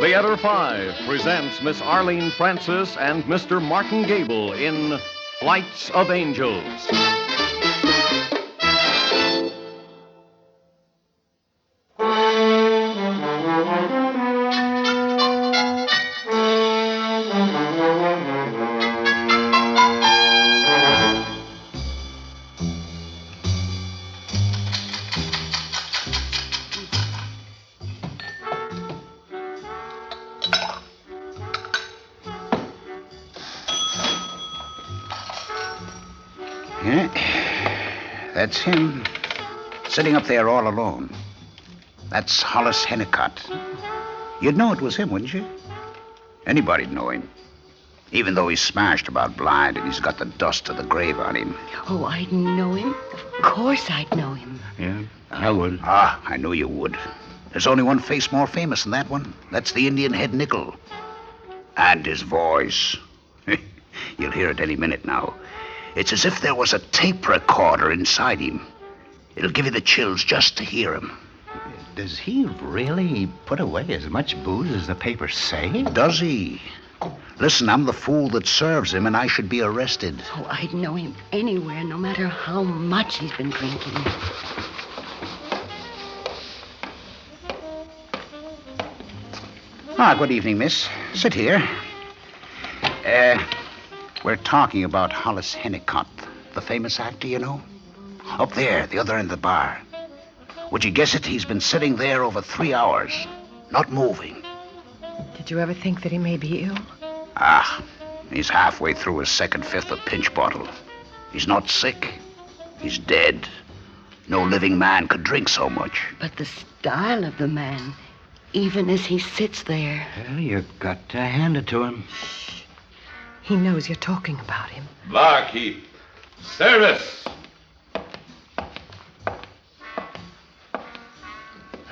Theater 5 presents Miss Arlene Francis and Mr. Martin Gabel in Flights of Angels. That's him, sitting up there all alone. That's Hollis Hennicott. You'd know it was him, wouldn't you? Anybody'd know him. Even though he's smashed about blind and he's got the dust of the grave on him. Oh, I'd know him. Of course I'd know him. Yeah, I would. Ah, I knew you would. There's only one face more famous than that one. That's the Indian head nickel. And his voice. You'll hear it any minute now. It's as if there was a tape recorder inside him. It'll give you the chills just to hear him. Does he really put away as much booze as the papers say? Does he? Listen, I'm the fool that serves him, and I should be arrested. Oh, I'd know him anywhere, no matter how much he's been drinking. Good evening, miss. Sit here. We're talking about Hollis Hennicott, the famous actor, you know. Up there, the other end of the bar. Would you guess it? He's been sitting there over 3 hours, not moving. Did you ever think that he may be ill? He's halfway through his second fifth of pinch bottle. He's not sick. He's dead. No living man could drink so much. But the style of the man, even as he sits there. Well, you've got to hand it to him. He knows you're talking about him. Barkeep, service.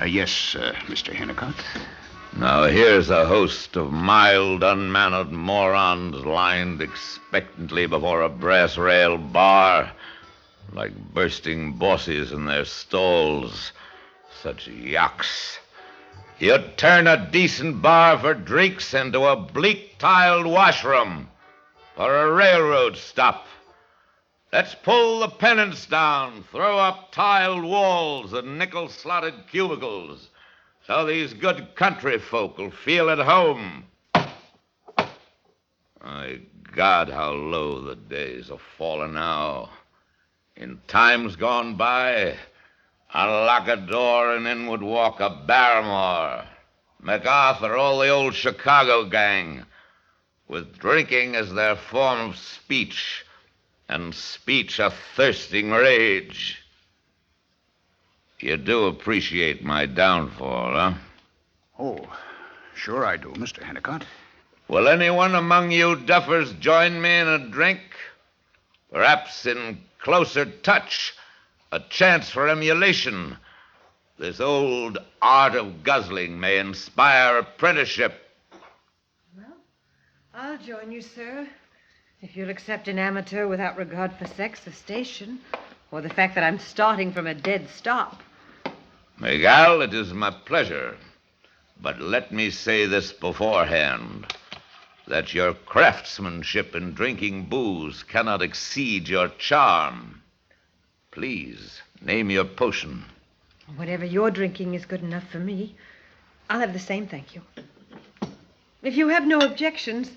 Yes, Mr. Hennicott. Now here's a host of mild, unmannered morons lined expectantly before a brass rail bar, like bursting bosses in their stalls. Such yucks. You'd turn a decent bar for drinks into a bleak-tiled washroom or a railroad stop. Let's pull the pennants down, throw up tiled walls and nickel-slotted cubicles, so these good country folk will feel at home. My God, how low the days have fallen now. In times gone by, unlock a door and in would walk a Barrymore, MacArthur, all the old Chicago gang, with drinking as their form of speech, and speech a thirsting rage. You do appreciate my downfall, huh? Oh, sure I do, Mr. Hennicott. Will anyone among you duffers join me in a drink? Perhaps in closer touch, a chance for emulation. This old art of guzzling may inspire apprenticeship. Well, I'll join you, sir, if you'll accept an amateur without regard for sex or station, or the fact that I'm starting from a dead stop. Miguel, it is my pleasure. But let me say this beforehand, that your craftsmanship in drinking booze cannot exceed your charm. Please, name your potion. Whatever you're drinking is good enough for me. I'll have the same, thank you. If you have no objections,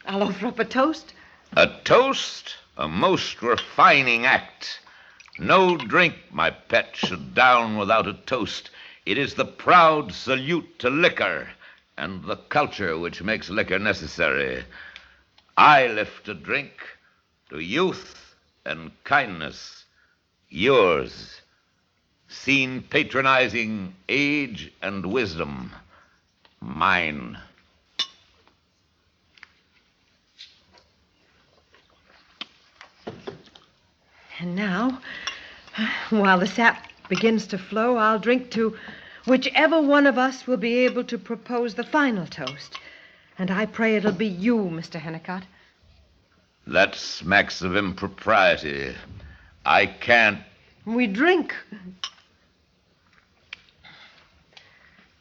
I'll offer up a toast. A toast? A most refining act. No drink, my pet, should down without a toast. It is the proud salute to liquor and the culture which makes liquor necessary. I lift a drink to youth and kindness. Yours, seen patronizing age and wisdom. Mine. And now, while the sap begins to flow, I'll drink to whichever one of us will be able to propose the final toast. And I pray it'll be you, Mr. Hennicott. That smacks of impropriety. I can't. We drink.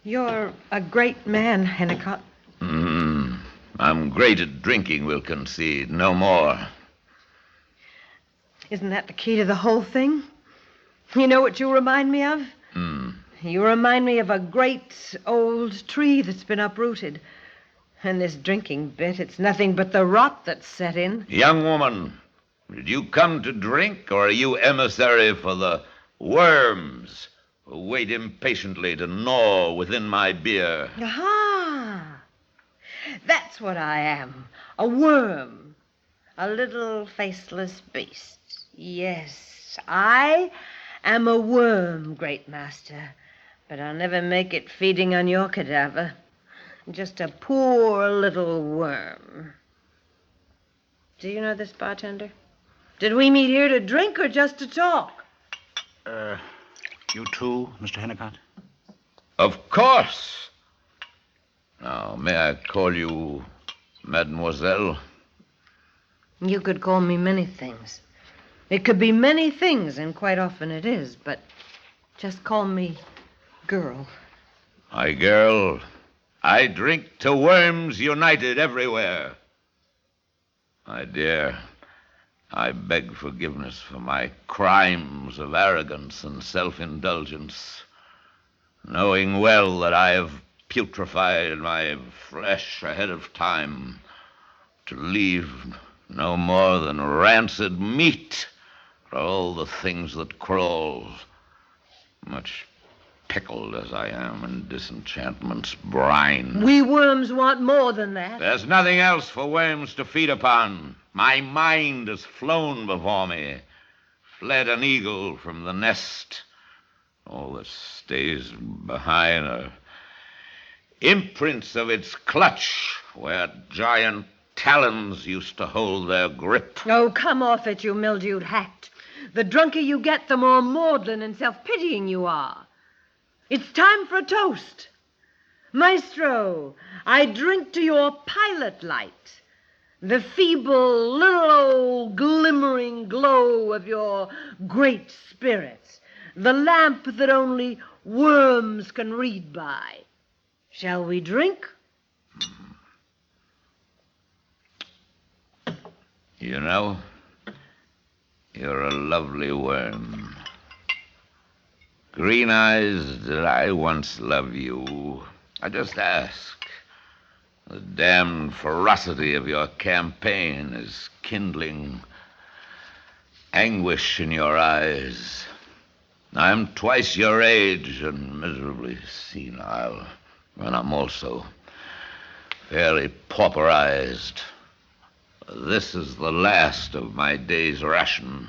You're a great man, Hennicott. I'm great at drinking, we'll concede. No more. Isn't that the key to the whole thing? You know what you remind me of? You remind me of a great old tree that's been uprooted. And this drinking bit, it's nothing but the rot that's set in. Young woman, did you come to drink, or are you emissary for the worms who wait impatiently to gnaw within my beer? Aha! That's what I am. A worm. A little faceless beast. Yes, I am a worm, great master. But I'll never make it feeding on your cadaver. Just a poor little worm. Do you know this bartender? Did we meet here to drink or just to talk? You too, Mr. Hennicott? Of course. Now, may I call you Mademoiselle? You could call me many things. It could be many things, and quite often it is, but just call me girl. My girl, I drink to worms united everywhere. My dear, I beg forgiveness for my crimes of arrogance and self-indulgence, knowing well that I have putrefied my flesh ahead of time to leave no more than rancid meat for all the things that crawl, much pickled as I am in disenchantment's brine. We worms want more than that. There's nothing else for worms to feed upon. My mind has flown before me, fled an eagle from the nest. All that stays behind are imprints of its clutch, where giant talons used to hold their grip. Oh, come off it, you mildewed hack. The drunker you get, the more maudlin and self-pitying you are. It's time for a toast. Maestro, I drink to your pilot light, the feeble, little old glimmering glow of your great spirit, the lamp that only worms can read by. Shall we drink? You know, you're a lovely worm. Green Eyes, did I once love you? I just ask. The damned ferocity of your campaign is kindling anguish in your eyes. I'm twice your age and miserably senile, and I'm also fairly pauperized. This is the last of my day's ration.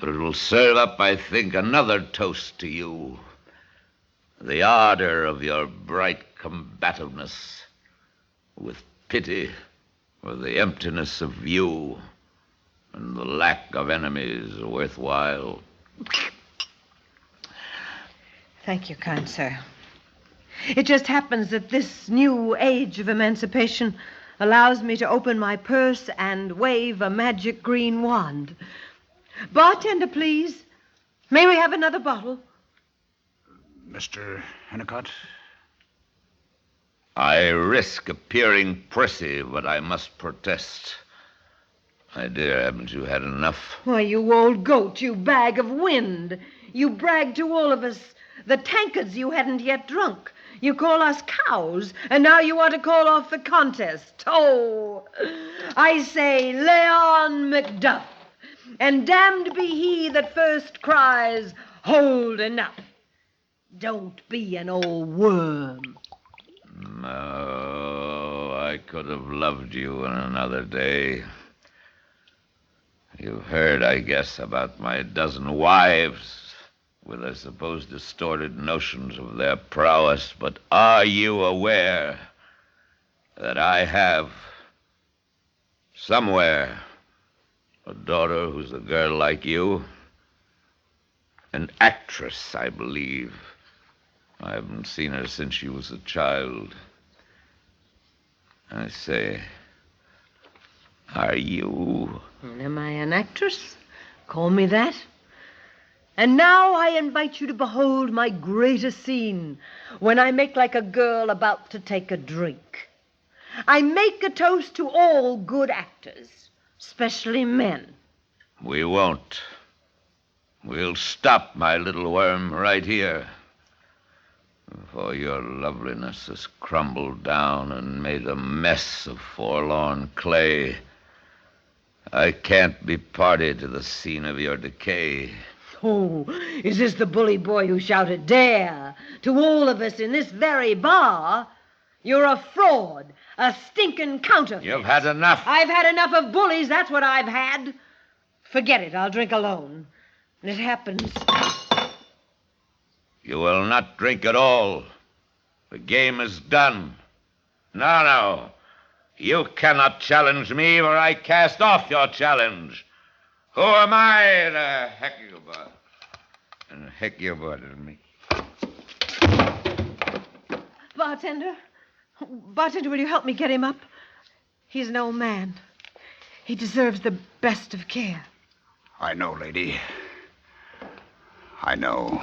But it will serve up, I think, another toast to you. The ardor of your bright combativeness, with pity for the emptiness of view and the lack of enemies worthwhile. Thank you, kind sir. It just happens that this new age of emancipation allows me to open my purse and wave a magic green wand. Bartender, please. May we have another bottle? Mr. Hennicott? I risk appearing prissy, but I must protest. My dear, haven't you had enough? Why, you old goat, you bag of wind. You brag to all of us the tankards you hadn't yet drunk. You call us cows, and now you want to call off the contest. Oh, I say, lay on, Macduff, and damned be he that first cries, hold enough. Don't be an old worm. No, I could have loved you in another day. You've heard, I guess, about my dozen wives, with their supposed distorted notions of their prowess, but are you aware that I have somewhere a daughter who's a girl like you? An actress, I believe. I haven't seen her since she was a child. I say, are you? Am I an actress? Call me that. And now I invite you to behold my greatest scene, when I make like a girl about to take a drink. I make a toast to all good actors, especially men. We won't. We'll stop, my little worm, right here. For your loveliness has crumbled down and made a mess of forlorn clay. I can't be party to the scene of your decay. Oh, is this the bully boy who shouted dare to all of us in this very bar? You're a fraud, a stinking counterfeit. You've had enough. I've had enough of bullies, that's what I've had. Forget it, I'll drink alone. And it happens. You will not drink at all. The game is done. No. You cannot challenge me, or I cast off your challenge. Who am I to heck you about? And heck you about me. Bartender, will you help me get him up? He's an old man. He deserves the best of care. I know, lady. I know.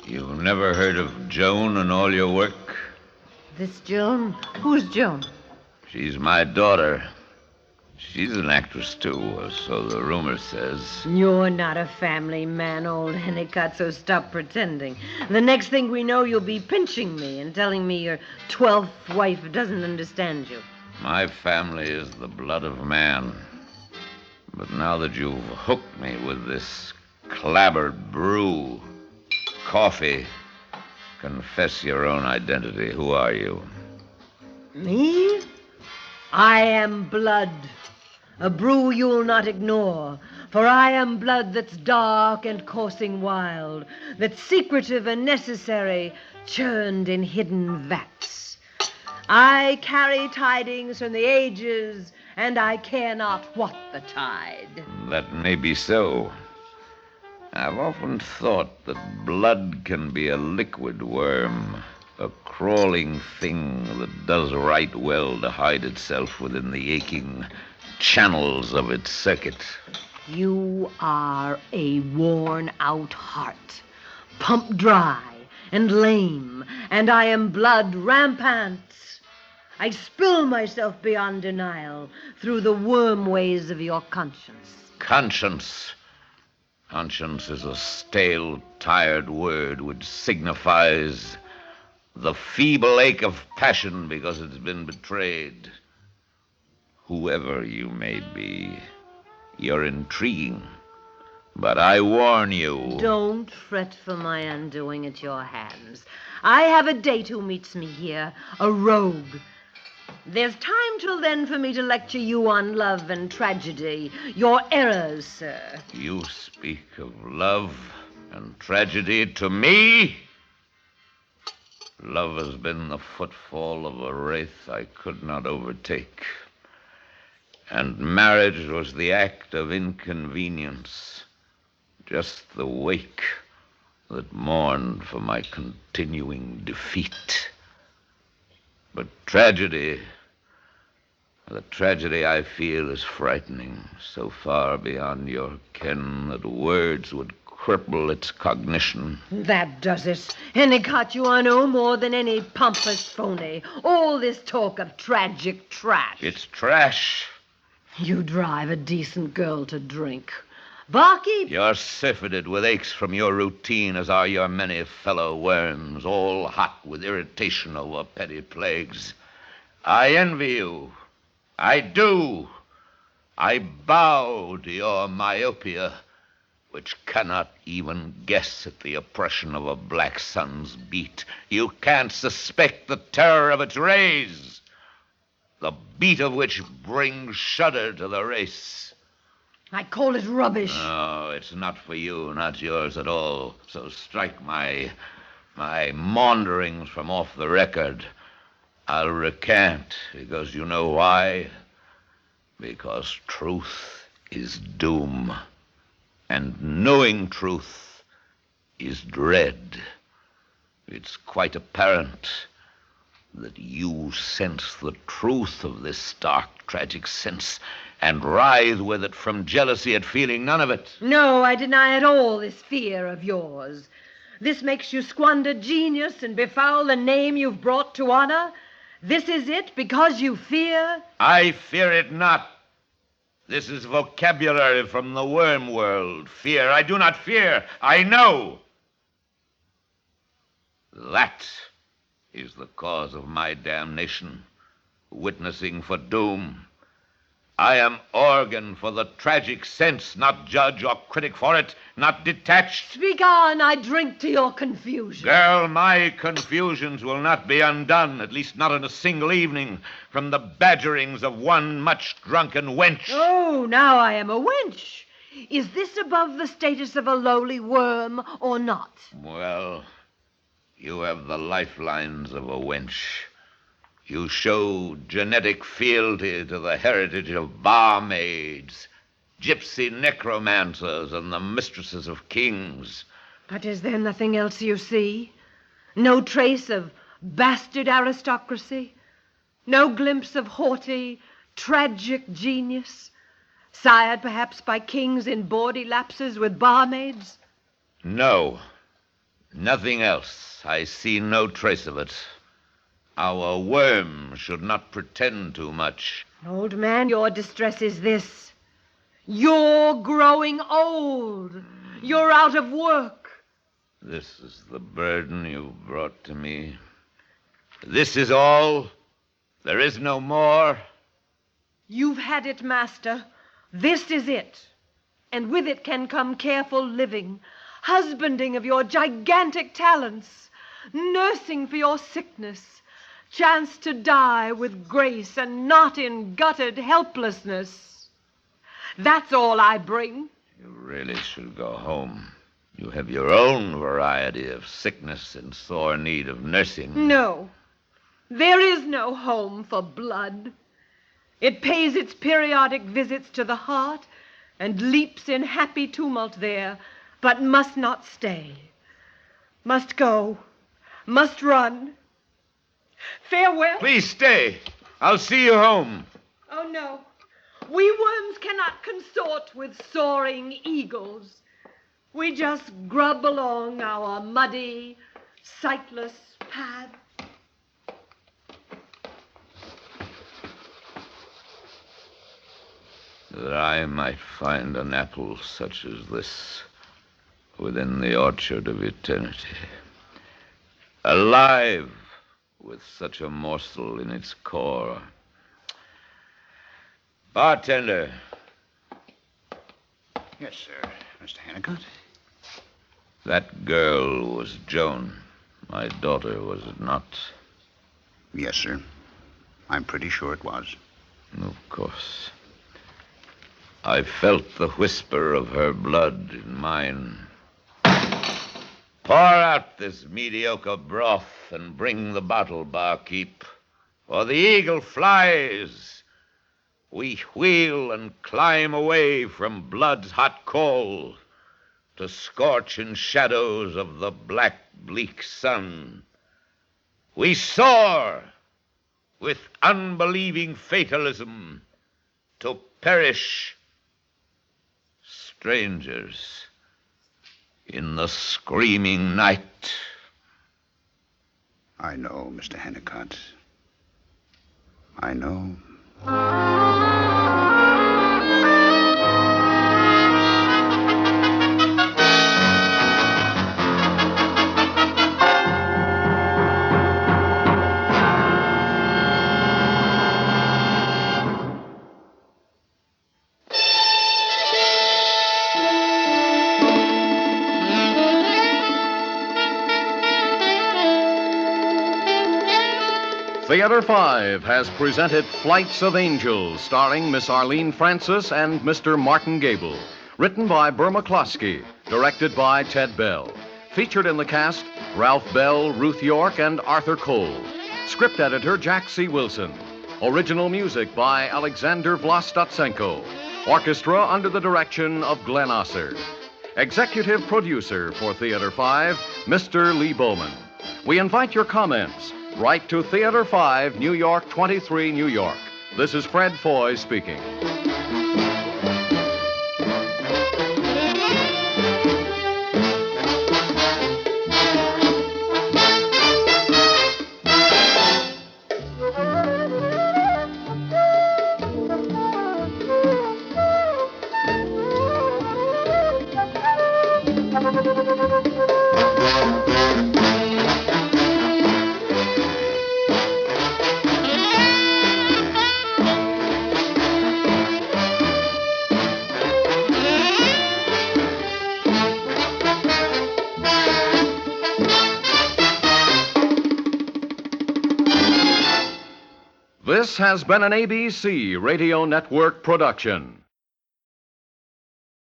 You've never heard of Joan and all your work? This Joan? Who's Joan? She's my daughter. She's an actress, too, or so the rumor says. You're not a family man, old Hennicott, so stop pretending. The next thing we know, you'll be pinching me and telling me your 12th wife doesn't understand you. My family is the blood of man. But now that you've hooked me with this clabbered brew, coffee, confess your own identity. Who are you? Me? I am blood. A brew you'll not ignore, for I am blood that's dark and coursing wild, that's secretive and necessary, churned in hidden vats. I carry tidings from the ages, and I care not what the tide. That may be so. I've often thought that blood can be a liquid worm, a crawling thing that does right well to hide itself within the aching channels of its circuit. You are a worn-out heart, pumped dry and lame, and I am blood rampant. I spill myself beyond denial through the wormways of your conscience. Conscience. Conscience is a stale, tired word which signifies the feeble ache of passion because it's been betrayed. Whoever you may be, you're intriguing. But I warn you. Don't fret for my undoing at your hands. I have a date who meets me here, a rogue. There's time till then for me to lecture you on love and tragedy, your errors, sir. You speak of love and tragedy to me? Love has been the footfall of a wraith I could not overtake. And marriage was the act of inconvenience, just the wake that mourned for my continuing defeat. But tragedy, the tragedy I feel is frightening, so far beyond your ken that words would cripple its cognition. That does it. Hennicott, you are no more than any pompous phony. All this talk of tragic trash. It's trash. You drive a decent girl to drink. Barkeep! You're syphilited with aches from your routine, as are your many fellow worms, all hot with irritation over petty plagues. I envy you. I do. I bow to your myopia, which cannot even guess at the oppression of a black sun's beat. You can't suspect the terror of its rays, the beat of which brings shudder to the race. I call it rubbish. No, it's not for you, not yours at all. So strike my maunderings from off the record. I'll recant, because you know why? Because truth is doom, and knowing truth is dread. It's quite apparent that you sense the truth of this stark, tragic sense and writhe with it from jealousy at feeling none of it. No, I deny at all this fear of yours. This makes you squander genius and befoul the name you've brought to honor. This is it because you fear? I fear it not. This is vocabulary from the worm world. Fear. I do not fear. I know. That is the cause of my damnation, witnessing for doom. I am organ for the tragic sense, not judge or critic for it, not detached. Speak on, I drink to your confusion. Girl, my confusions will not be undone, at least not in a single evening, from the badgerings of one much drunken wench. Oh, now I am a wench. Is this above the status of a lowly worm or not? Well, you have the lifelines of a wench. You show genetic fealty to the heritage of barmaids, gypsy necromancers, and the mistresses of kings. But is there nothing else you see? No trace of bastard aristocracy? No glimpse of haughty, tragic genius? Sired perhaps by kings in bawdy lapses with barmaids? No, nothing else. I see no trace of it. Our worm should not pretend too much. Old man, your distress is this. You're growing old. You're out of work. This is the burden you've brought to me. This is all. There is no more. You've had it, master. This is it. And with it can come careful living, husbanding of your gigantic talents, nursing for your sickness, chance to die with grace and not in gutted helplessness. That's all I bring. You really should go home. You have your own variety of sickness in sore need of nursing. No, there is no home for blood. It pays its periodic visits to the heart and leaps in happy tumult there, but must not stay. Must go, must run. Farewell. Please stay. I'll see you home. Oh, no. We worms cannot consort with soaring eagles. We just grub along our muddy, sightless path. That I might find an apple such as this within the orchard of eternity, alive with such a morsel in its core. Bartender. Yes, sir, Mr. Hannicott. That girl was Joan. My daughter, was it not? Yes, sir. I'm pretty sure it was. Of course. I felt the whisper of her blood in mine. Pour out this mediocre broth and bring the bottle, barkeep. For the eagle flies. We wheel and climb away from blood's hot coal to scorch in shadows of the black, bleak sun. We soar with unbelieving fatalism to perish strangers in the screaming night. I know, Mr. Hannicott. I know. Theater 5 has presented Flights of Angels, starring Miss Arlene Francis and Mr. Martin Gabel. Written by Burr McCloskey, directed by Ted Bell. Featured in the cast, Ralph Bell, Ruth Yorke, and Arthur Kohl. Script editor, Jack C. Wilson. Original music by Alexander Vlastotsenko. Orchestra under the direction of Glenn Osser. Executive producer for Theater 5, Mr. Lee Bowman. We invite your comments. Write to Theater 5, New York 23, New York. This is Fred Foy speaking. This has been an ABC Radio Network production.